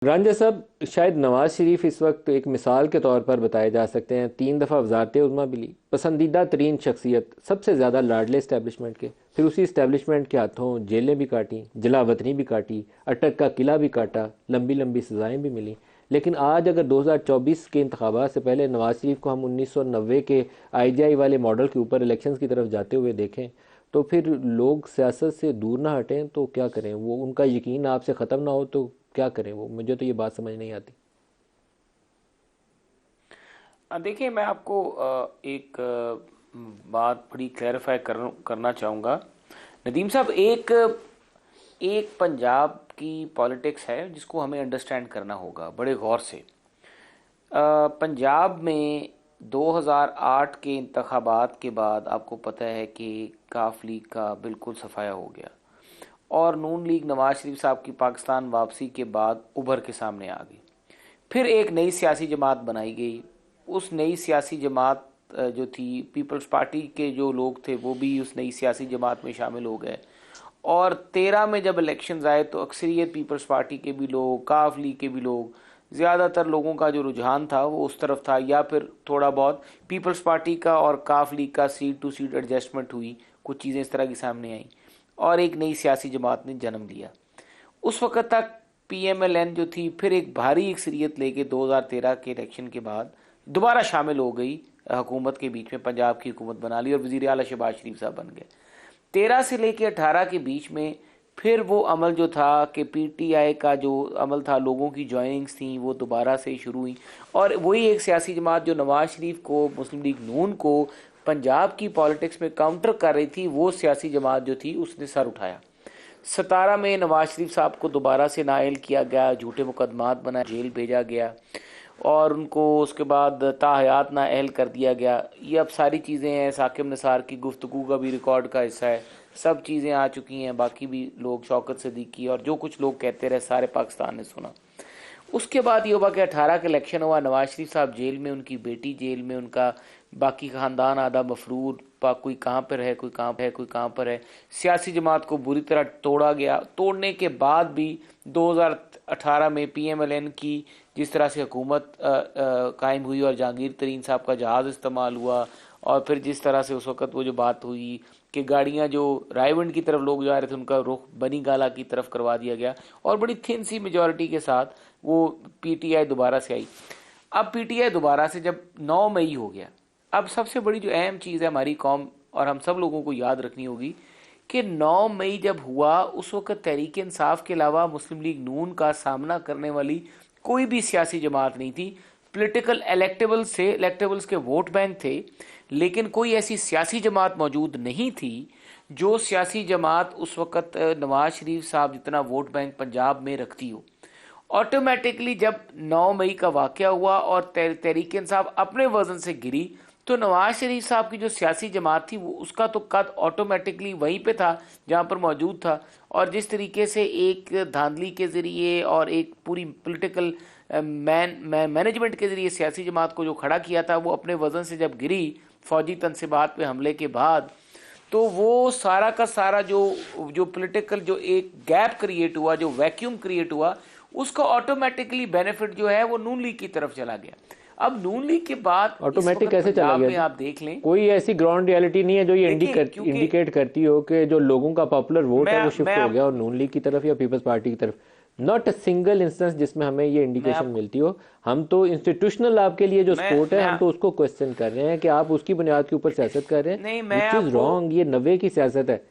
रंजा साहब, शायद नवाज शरीफ इस वक्त एक मिसाल के तौर पर बताए जा सकते हैं। 3 दफ़ा वजारत उज़्मा मिली, पसंदीदा तरीन शख्सियत, सबसे ज़्यादा लाडले इस्टेब्लिशमेंट के, फिर उसी इस्टेब्लिशमेंट के हाथों जेलें भी काटी, जलावतनी भी काटी, अटक का किला भी काटा, लंबी लंबी सज़ाएँ भी मिली। लेकिन आज अगर 2024 के इंतखाबात से पहले नवाज शरीफ को हम 1990 के IGI वाले मॉडल के ऊपर इलेक्शन की तरफ जाते हुए देखें, तो फिर लोग सियासत से दूर ना हटें तो क्या करें? वो उनका यकीन आपसे ख़त्म ना हो तो क्या करें? वो मुझे तो ये बात समझ नहीं आती। देखिए, मैं आपको एक बात बड़ी क्लैरिफाई करना चाहूँगा। नदीम साहब, एक एक पंजाब की पॉलिटिक्स है जिसको हमें अंडरस्टैंड करना होगा बड़े गौर से। पंजाब में 2008 के इंतखाबात के बाद आपको पता है कि काफ लीग का बिल्कुल सफाया हो गया और नून लीग नवाज शरीफ साहब की पाकिस्तान वापसी के बाद उभर के सामने आ गई। फिर एक नई सियासी जमात बनाई गई। उस नई सियासी जमात जो थी, पीपल्स पार्टी के जो लोग थे वो भी उस नई सियासी जमात में शामिल हो गए। और 13 में जब इलेक्शंस आए तो अक्सरियत पीपल्स पार्टी के भी लोग, काफ लीग के भी लोग, ज़्यादातर लोगों का जो रुझान था वो उस तरफ था, या फिर थोड़ा बहुत पीपल्स पार्टी का और काफ लीग का सीट टू सीट एडजस्टमेंट हुई, कुछ चीज़ें इस तरह की सामने आई और एक नई सियासी जमात ने जन्म लिया। उस वक़्त तक PMLN जो थी फिर एक भारी अक्सरियत लेके 2013 के इलेक्शन के बाद दोबारा शामिल हो गई हुकूमत के बीच में, पंजाब की हुकूमत बना ली और वज़ीर आला शहबाज शरीफ साहब बन गए। 13 से लेके 18 के बीच में फिर वो अमल जो था कि PTI का जो अमल था, लोगों की ज्वाइनिंग्स थी वो दोबारा से शुरू हुई और वही एक सियासी जमात जो नवाज शरीफ को, मुस्लिम लीग नून को पंजाब की पॉलिटिक्स में काउंटर कर रही थी, वो सियासी जमात जो थी उसने सर उठाया। 17 में नवाज शरीफ साहब को दोबारा से नाअहल किया गया, झूठे मुकदमात बना, जेल भेजा गया और उनको उसके बाद ताहयात नाअहल कर दिया गया। ये अब सारी चीज़ें हैं, साकिब निसार की गुफ्तगू का भी रिकॉर्ड का हिस्सा है, सब चीज़ें आ चुकी हैं। बाकी भी लोग, शौकत सिद्दीकी और जो कुछ लोग कहते रहे, सारे पाकिस्तान ने सुना। उसके बाद ये हुआ कि 18 का इलेक्शन हुआ, नवाज शरीफ साहब जेल में, उनकी बेटी जेल में, उनका बाकी ख़ानदान आधा मफरूर, कोई कहाँ पर है, कोई कहाँ पर है, कोई कहाँ पर है। सियासी जमात को बुरी तरह तोड़ा गया। तोड़ने के बाद भी 2018 में PMLN की जिस तरह से हुकूमत कायम हुई और जहांगीर तरीन साहब का जहाज़ इस्तेमाल हुआ और फिर जिस तरह से उस वक़्त वो जो बात हुई कि गाड़ियाँ जो रायवंड की तरफ लोग जा रहे थे उनका रुख बनी गाला की तरफ करवा दिया गया और बड़ी थिन सी मेजॉरिटी के साथ वो PTI दोबारा से आई। अब PTI दोबारा से जब 9 मई हो गया, अब सबसे बड़ी जो अहम चीज़ है हमारी कौम और हम सब लोगों को याद रखनी होगी कि 9 मई जब हुआ उस वक़्त तहरीक इंसाफ के अलावा मुस्लिम लीग नून का सामना करने वाली कोई भी सियासी जमात नहीं थी। पॉलिटिकल इलेक्टेबल्स के वोट बैंक थे, लेकिन कोई ऐसी सियासी जमात मौजूद नहीं थी जो सियासी जमात उस वक़्त नवाज शरीफ साहब जितना वोट बैंक पंजाब में रखती हो। ऑटोमेटिकली जब 9 मई का वाक़या हुआ और तहरीक इंसाफ अपने वजन से गिरी तो नवाज शरीफ साहब की जो सियासी जमात थी वो उसका तो कद ऑटोमेटिकली वहीं पे था जहाँ पर मौजूद था। और जिस तरीके से एक धांधली के ज़रिए और एक पूरी पॉलिटिकल मैनेजमेंट के ज़रिए सियासी जमात को जो खड़ा किया था, वो अपने वज़न से जब गिरी फौजी तनसीबात पे हमले के बाद, तो वो सारा का सारा जो जो पॉलिटिकल जो एक गैप क्रिएट हुआ, जो वैक्यूम क्रिएट हुआ, उसका ऑटोमेटिकली बेनिफिट जो है वो नून लीग की तरफ चला गया। अब नून लीग के बाद ऑटोमेटिक कैसे चला पंजाब में गया? आप देख लें, कोई ऐसी ग्राउंड रियलिटी नहीं है जो ये देखिए क्योंकि इंडिकेट करती हो कि जो लोगों का पॉपुलर वोट है मैं वो मैं शिफ्ट हो गया और नून लीग की तरफ या पीपल्स पार्टी की तरफ? नॉट अ सिंगल इंस्टेंस जिसमें हमें ये मैं इंडिकेशन आपको मिलती हो। हम तो इंस्टीट्यूशनल आपके लिए जो सपोर्ट है, मैं हम तो उसको क्वेश्चन कर रहे हैं कि आप उसकी बुनियाद के ऊपर सियासत कर रहे हैं, नहीं, मैं विच इज़ आपको रॉन्ग। ये 90 की सियासत है।